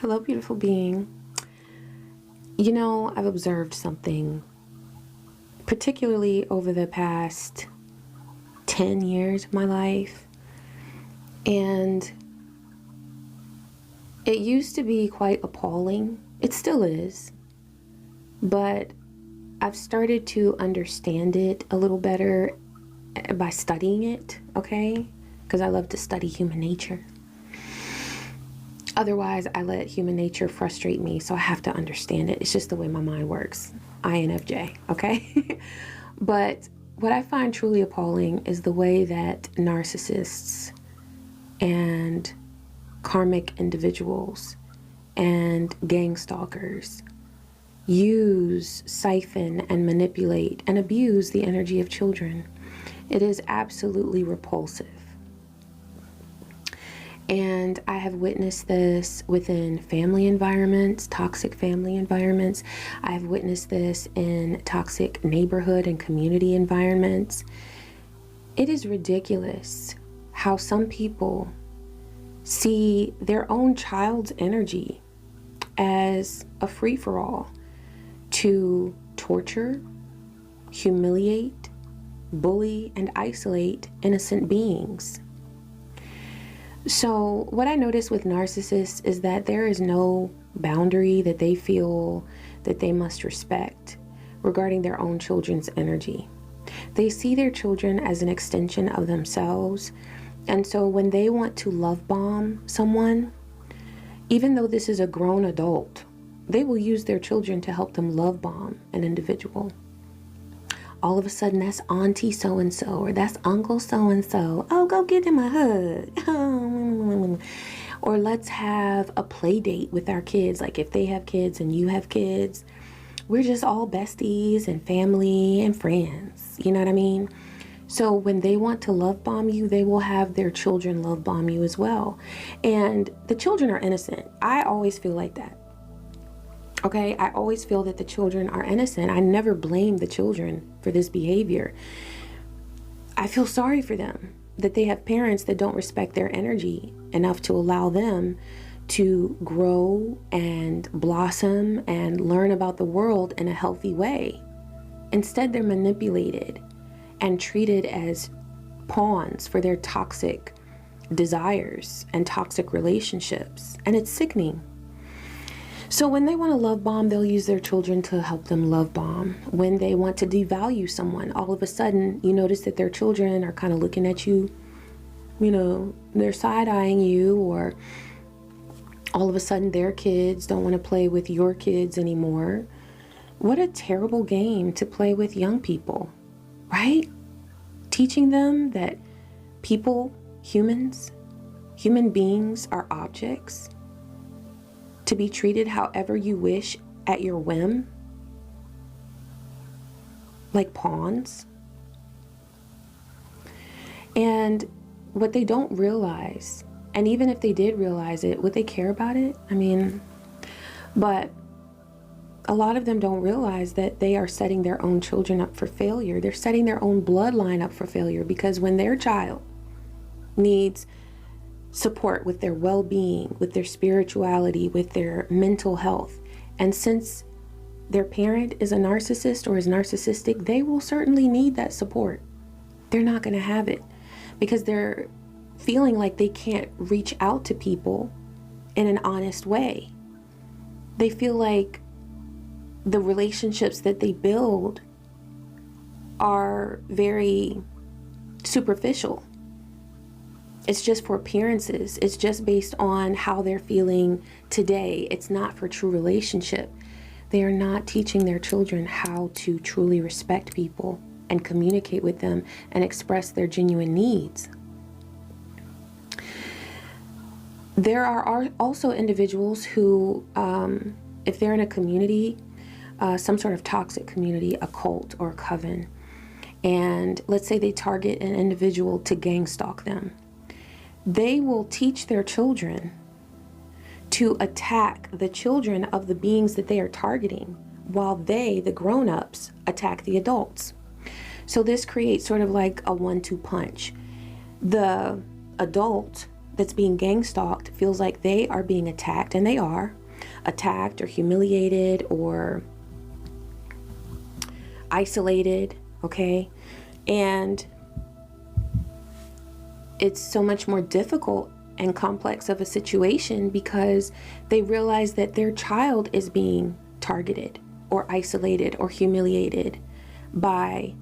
Hello, beautiful being. You know, I've observed something, particularly over the past 10 years of my life. And it used to be quite appalling. It still is. But I've started to understand it a little better by studying it, okay? Because I love to study human nature. Otherwise, I let human nature frustrate me, so I have to understand it. It's just the way my mind works. INFJ, okay? But what I find truly appalling is the way that narcissists and karmic individuals and gangstalkers use, siphon, and manipulate and abuse the energy of children. It is absolutely repulsive. And I have witnessed this within family environments, toxic family environments. I have witnessed this in toxic neighborhood and community environments. It is ridiculous how some people see their own child's energy as a free-for-all to torture, humiliate, bully, and isolate innocent beings. So what I notice with narcissists is that there is no boundary that they feel that they must respect regarding their own children's energy. They see their children as an extension of themselves. And so when they want to love bomb someone, even though this is a grown adult, they will use their children to help them love bomb an individual. All of a sudden, that's auntie so-and-so, or that's uncle so-and-so. Oh, go give him a hug. Or let's have a play date with our kids. Like if they have kids and you have kids, we're just all besties and family and friends. You know what I mean? So when they want to love bomb you, they will have their children love bomb you as well. And the children are innocent. I always feel like that. Okay, I always feel that the children are innocent. I never blame the children for this behavior. I feel sorry for them, that they have parents that don't respect their energy enough to allow them to grow and blossom and learn about the world in a healthy way. Instead, they're manipulated and treated as pawns for their toxic desires and toxic relationships. And it's sickening. So when they want to love bomb, they'll use their children to help them love bomb. When they want to devalue someone, all of a sudden you notice that their children are kind of looking at you, you know, they're side-eyeing you, or all of a sudden their kids don't want to play with your kids anymore. What a terrible game to play with young people, right? Teaching them that people, human beings are objects, to be treated however you wish at your whim, like pawns. And what they don't realize, and even if they did realize it, would they care about it? I mean, but a lot of them don't realize that they are setting their own children up for failure. They're setting their own bloodline up for failure, because when their child needs support with their well-being, with their spirituality, with their mental health, and since their parent is a narcissist or is narcissistic, they will certainly need that support. They're not going to have it because they're feeling like they can't reach out to people in an honest way. They feel like the relationships that they build are very superficial. It's just for appearances. It's just based on how they're feeling today. It's not for true relationship. They are not teaching their children how to truly respect people and communicate with them and express their genuine needs. There are also individuals who, if they're in a community, some sort of toxic community, a cult or a coven, and let's say they target an individual to gang stalk them, they will teach their children to attack the children of the beings that they are targeting, while they, the grown-ups, attack the adults. So this creates sort of like a 1-2 punch. The adult that's being gang stalked feels like they are being attacked, and they are attacked or humiliated or isolated, okay? And it's so much more difficult and complex of a situation because they realize that their child is being targeted or isolated or humiliated by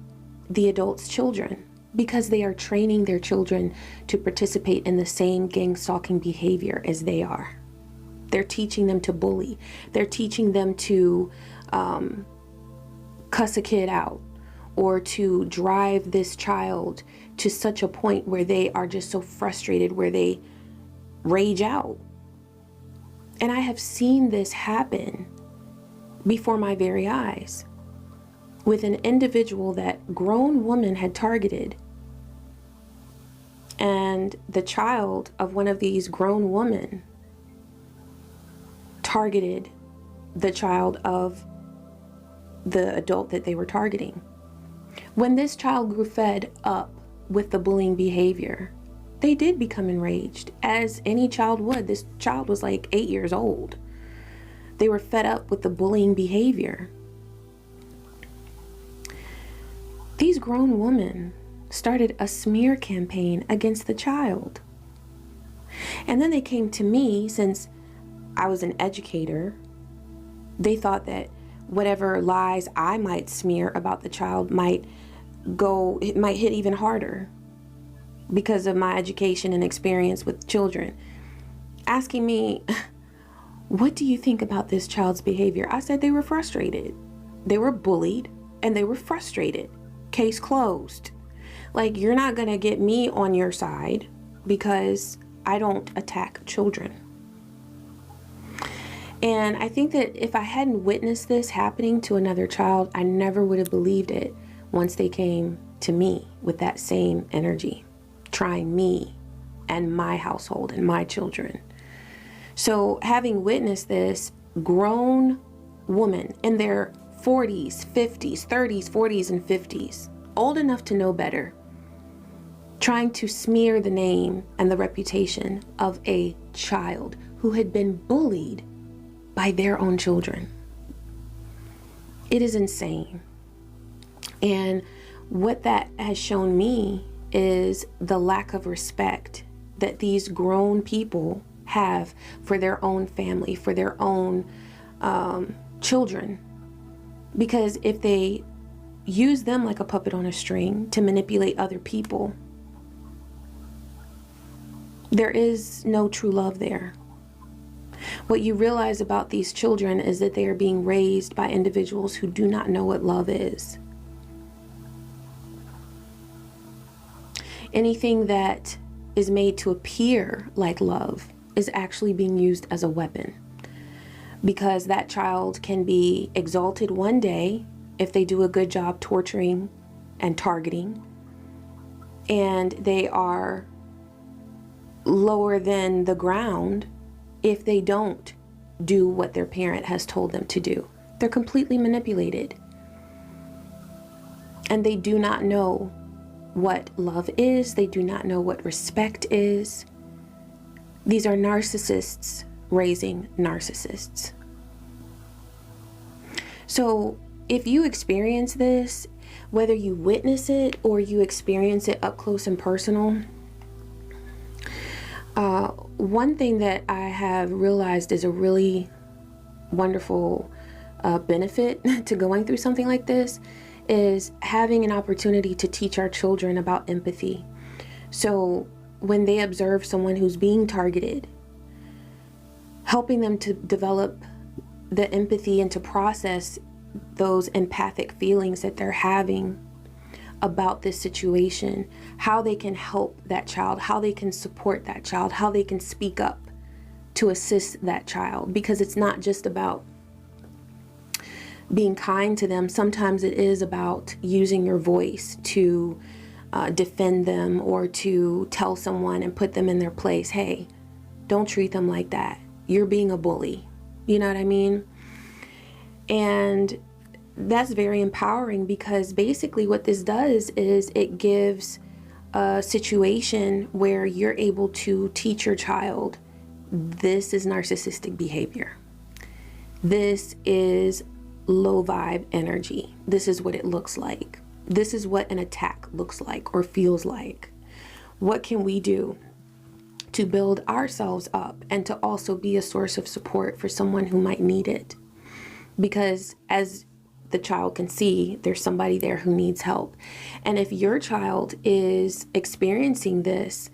the adult's children, because they are training their children to participate in the same gang stalking behavior as they are. They're teaching them to bully. They're teaching them to cuss a kid out, or to drive this child to such a point where they are just so frustrated, where they rage out. And I have seen this happen before my very eyes with an individual that grown woman had targeted. And the child of one of these grown women targeted the child of the adult that they were targeting. When this child grew fed up with the bullying behavior, they did become enraged, as any child would. This child was like 8 years old. They were fed up with the bullying behavior. These grown women started a smear campaign against the child. And then they came to me, since I was an educator. They thought that whatever lies I might smear about the child might hit even harder because of my education and experience with children. Asking me, what do you think about this child's behavior? I said they were frustrated. They were bullied and they were frustrated. Case closed. Like, you're not gonna get me on your side because I don't attack children. And I think that if I hadn't witnessed this happening to another child, I never would have believed it once they came to me with that same energy, trying me and my household and my children. So having witnessed this grown woman in their 40s, 50s, 30s, 40s, and 50s, old enough to know better, trying to smear the name and the reputation of a child who had been bullied by their own children. It is insane. And what that has shown me is the lack of respect that these grown people have for their own family, for their own children. Because if they use them like a puppet on a string to manipulate other people, there is no true love there. What you realize about these children is that they are being raised by individuals who do not know what love is. Anything that is made to appear like love is actually being used as a weapon, because that child can be exalted one day if they do a good job torturing and targeting, and they are lower than the ground if they don't do what their parent has told them to do. They're completely manipulated. And they do not know what love is. They do not know what respect is. These are narcissists raising narcissists. So if you experience this, whether you witness it or you experience it up close and personal, one thing that I have realized is a really wonderful benefit to going through something like this is having an opportunity to teach our children about empathy. So when they observe someone who's being targeted, helping them to develop the empathy and to process those empathic feelings that they're having about this situation, how they can help that child, how they can support that child, how they can speak up to assist that child. Because it's not just about being kind to them. Sometimes it is about using your voice to defend them, or to tell someone and put them in their place. Hey, don't treat them like that. You're being a bully. You know what I mean? And that's very empowering, because basically what this does is it gives a situation where you're able to teach your child, this is narcissistic behavior. This is low vibe energy. This is what it looks like. This is what an attack looks like or feels like. What can we do to build ourselves up and to also be a source of support for someone who might need it? Because as the child can see, there's somebody there who needs help. And if your child is experiencing this,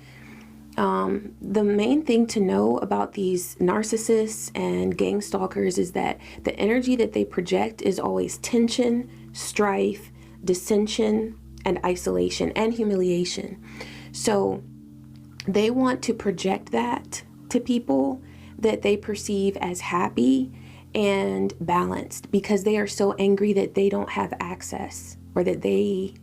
the main thing to know about these narcissists and gangstalkers is that the energy that they project is always tension, strife, dissension, and isolation and humiliation. So they want to project that to people that they perceive as happy and balanced, because they are so angry that they don't have access, or that they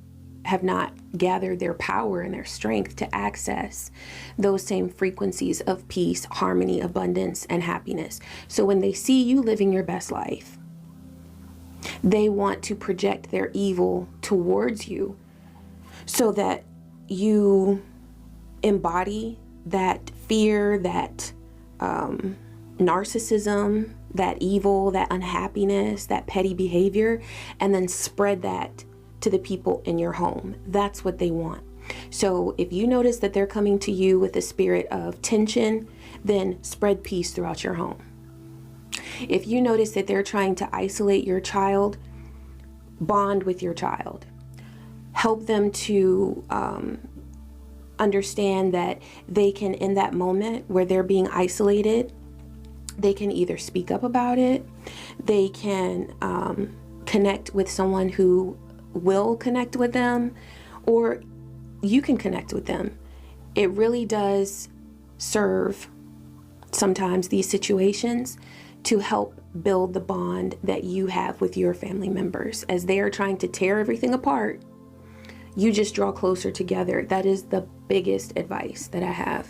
have not gathered their power and their strength to access those same frequencies of peace, harmony, abundance, and happiness. So when they see you living your best life, they want to project their evil towards you so that you embody that fear, that narcissism, that evil, that unhappiness, that petty behavior, and then spread that to the people in your home. That's what they want. So if you notice that they're coming to you with a spirit of tension, then spread peace throughout your home. If you notice that they're trying to isolate your child, bond with your child. Help them to understand that they can, in that moment where they're being isolated, they can either speak up about it, they can connect with someone who will connect with them, or you can connect with them. It really does serve sometimes these situations to help build the bond that you have with your family members. As they are trying to tear everything apart, you just draw closer together. That is the biggest advice that I have.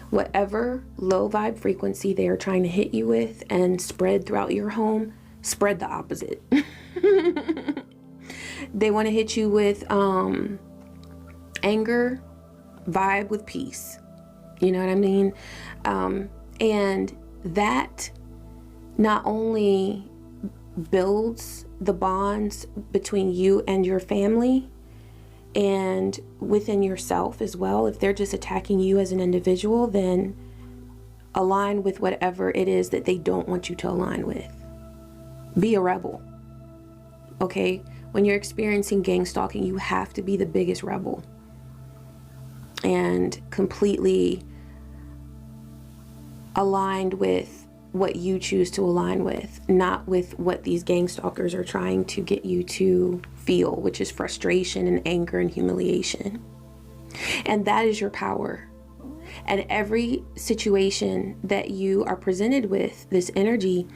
Whatever low vibe frequency they are trying to hit you with and spread throughout your home, spread the opposite. They want to hit you with anger, vibe with peace. You know what I mean? And that not only builds the bonds between you and your family and within yourself as well. If they're just attacking you as an individual, then align with whatever it is that they don't want you to align with. Be a rebel. Okay? When you're experiencing gang stalking, you have to be the biggest rebel and completely aligned with what you choose to align with, not with what these gang stalkers are trying to get you to feel, which is frustration and anger and humiliation. And that is your power. And every situation that you are presented with this energy,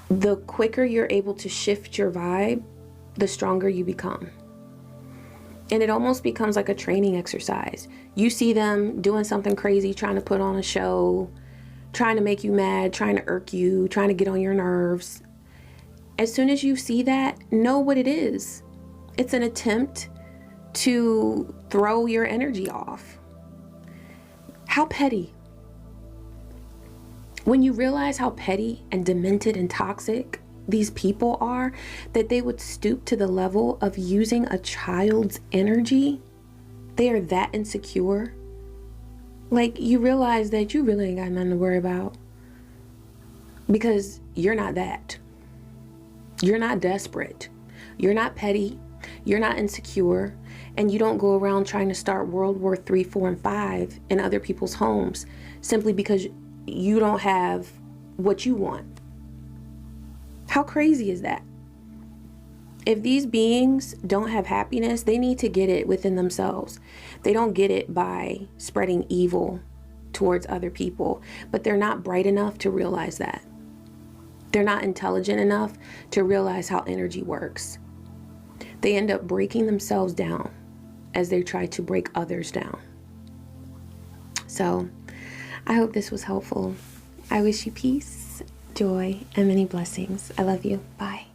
the quicker you're able to shift your vibe, the stronger you become. And it almost becomes like a training exercise. You see them doing something crazy, trying to put on a show, trying to make you mad, trying to irk you, trying to get on your nerves. As soon as you see that, know what it is. It's an attempt to throw your energy off. How petty. When you realize how petty and demented and toxic these people are, that they would stoop to the level of using a child's energy, they are that insecure. Like, you realize that you really ain't got nothing to worry about, because you're not that. You're not desperate. You're not petty. You're not insecure. And you don't go around trying to start World War III, 4, and 5 in other people's homes simply because you don't have what you want. How crazy is that? If these beings don't have happiness, they need to get it within themselves. They don't get it by spreading evil towards other people, but they're not bright enough to realize that. They're not intelligent enough to realize how energy works. They end up breaking themselves down as they try to break others down. So I hope this was helpful. I wish you peace, joy, and many blessings. I love you. Bye.